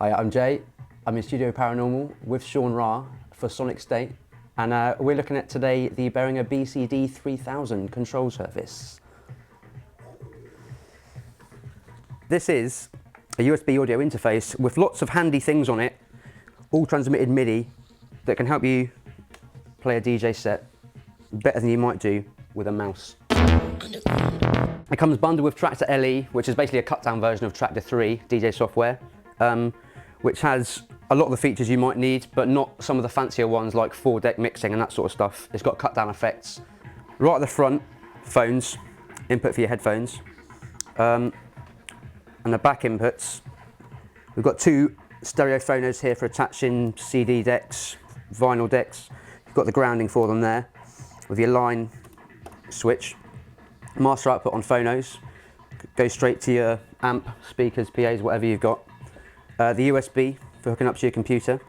Hi, I'm Jay. I'm in Studio Paranormal with Sean Ra for Sonicstate, and we're looking at today the Behringer BCD3000 control surface. This is a USB audio interface with lots of handy things on it, all transmitted MIDI, that can help you play a DJ set better than you might do with a mouse. It comes bundled with Traktor LE, which is basically a cut-down version of Traktor 3 DJ software, which has a lot of the features you might need, but not some of the fancier ones like 4-deck mixing and that sort of stuff. It's got cut-down effects. Right at the front, phones, input for your headphones, and the back inputs. We've got two stereo phonos here for attaching CD decks, vinyl decks. You've got the grounding for them there, with your line switch. Master output on phonos, goes straight to your amp, speakers, PAs, whatever you've got. The USB for hooking up to your computer,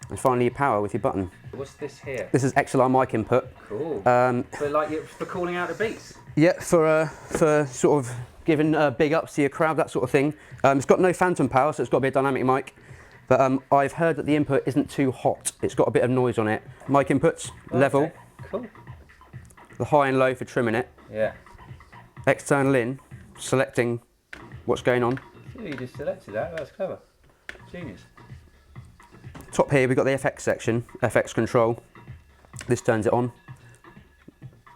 and finally your power with your button. What's this here? This is XLR mic input. Cool. For calling out the beats. Yeah, for sort of giving big ups to your crowd, that sort of thing. It's got no phantom power, so it's got to be a dynamic mic. But I've heard that the input isn't too hot. It's got a bit of noise on it. Mic inputs, level. Cool. The high and low for trimming it. Yeah. External in, selecting what's going on. So you just selected that, that's clever. Genius. Top here we've got the FX section, FX control. This turns it on.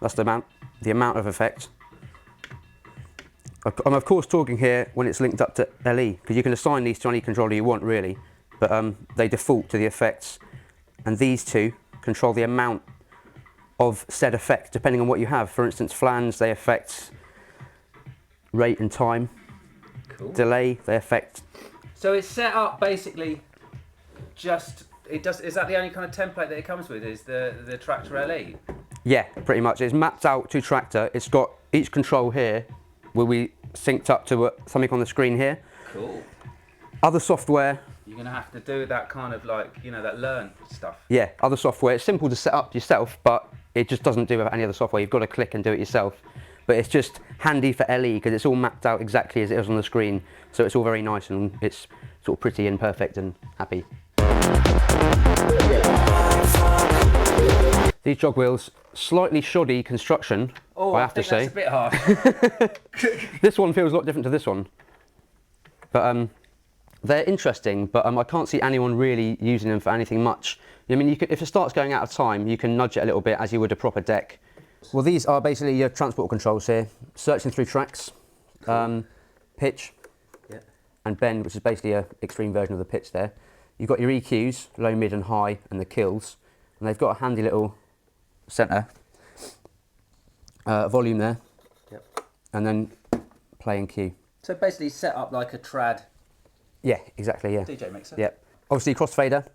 That's the amount of effect. I'm of course talking here when it's linked up to LE, because you can assign these to any controller you want really, but they default to the effects. And these two control the amount of said effect depending on what you have. For instance, flange, they affect rate and time. Cool. Delay, they affect. So it's set up basically just, is that the only kind of template that it comes with, is the Traktor LE? Yeah, pretty much. It's mapped out to Traktor. It's got each control here will be synced up to something on the screen here. Cool. Other software. You're going to have to do that kind of like, you know, that learn stuff. Yeah, other software. It's simple to set up yourself, but it just doesn't do with any other software. You've got to click and do it yourself. But it's just handy for LE because it's all mapped out exactly as it is on the screen. So it's all very nice and it's sort of pretty and perfect and happy. These jog wheels, slightly shoddy construction, I have to say. That's a bit harsh. This one feels a lot different to this one. But they're interesting, but I can't see anyone really using them for anything much. I mean, if it starts going out of time, you can nudge it a little bit as you would a proper deck. Well, these are basically your transport controls here. Searching through tracks, cool. Pitch, yeah, and bend, which is basically an extreme version of the pitch there. You've got your EQs, low, mid and high, and the kills. And they've got a handy little centre, volume there, yep, and then play and cue. So basically set up like a trad. Yeah, exactly, yeah. DJ mixer. Yep. Obviously crossfader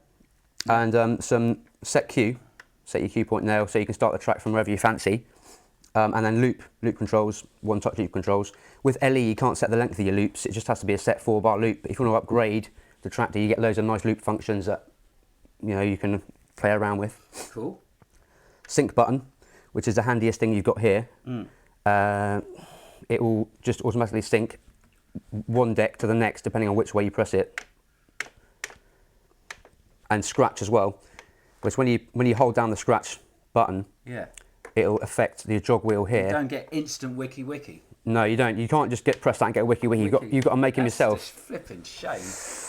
and some set your cue point now, so you can start the track from wherever you fancy. And then loop controls, one-touch loop controls. With LE, you can't set the length of your loops. It just has to be a set 4-bar loop. But if you want to upgrade the Traktor, you get loads of nice loop functions that you can play around with. Cool. Sync button, which is the handiest thing you've got here. It will just automatically sync one deck to the next, depending on which way you press it. And scratch as well, which when you hold down the scratch button, yeah, it'll affect the jog wheel here. You don't get instant wiki. No, you don't. You can't just press that and get a wiki. You've got to make them yourself. That's just flipping shame.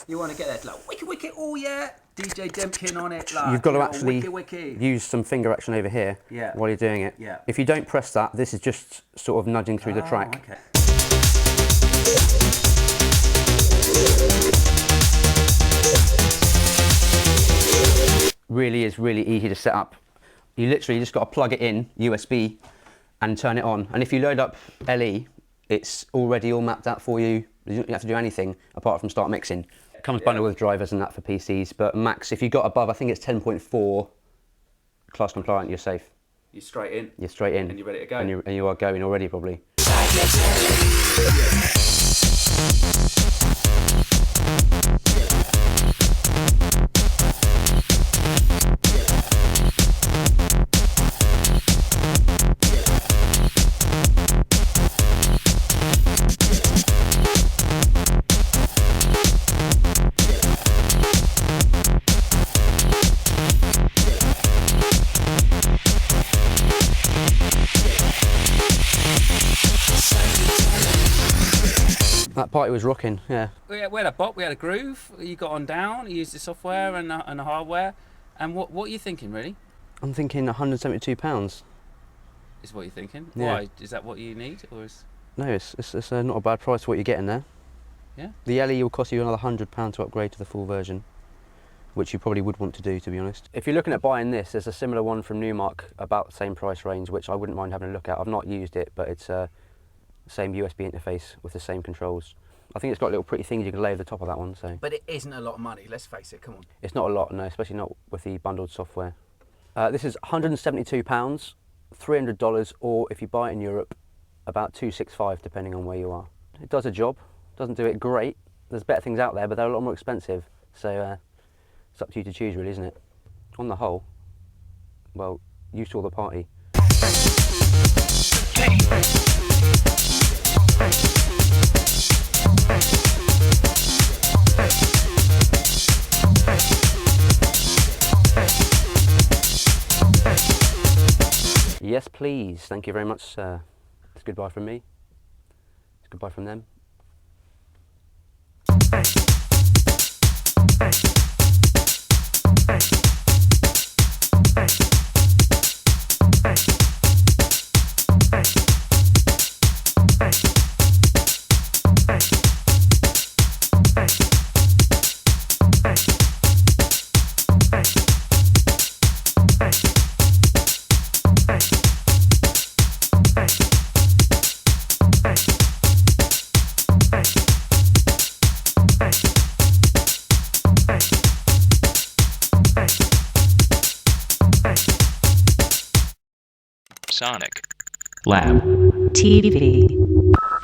You want to get that like wiki. Oh yeah, DJ Dempkin on it. Like, you've got to actually wiki. use some finger action over here, yeah, while you're doing it. Yeah. If you don't press that, this is just sort of nudging through the track. Okay. Really is really easy to set up. You literally just got to plug it in USB and turn it on. And if you load up LE, it's already all mapped out for you. You don't have to do anything apart from start mixing. It comes bundled with drivers and that for PCs, but max, if you got above, I think it's 10.4 class compliant, you're safe. You're straight in. You're straight in. And you're ready to go. And you are going already probably. That party was rocking, yeah. We had a bop, we had a groove. You got on down. You used the software and the hardware. And what are you thinking, really? I'm thinking £172. Is what you're thinking? Yeah. Why? Is that what you need, or is? No, it's not a bad price for what you're getting there. Yeah. The LE will cost you another £100 to upgrade to the full version, which you probably would want to do, to be honest. If you're looking at buying this, there's a similar one from Newmark, about the same price range, which I wouldn't mind having a look at. I've not used it, but it's same USB interface with the same controls. I think it's got little pretty things you can lay over the top of that one. So. But it isn't a lot of money. Let's face it. Come on. It's not a lot, no, especially not with the bundled software. This is £172, $300, or if you buy it in Europe, about $265, depending on where you are. It does a job. Doesn't do it great. There's better things out there, but they're a lot more expensive. So it's up to you to choose, really, isn't it? On the whole, well, you saw the party. Yes, please. Thank you very much, sir. It's goodbye from me. It's goodbye from them. Sonic Lab TV.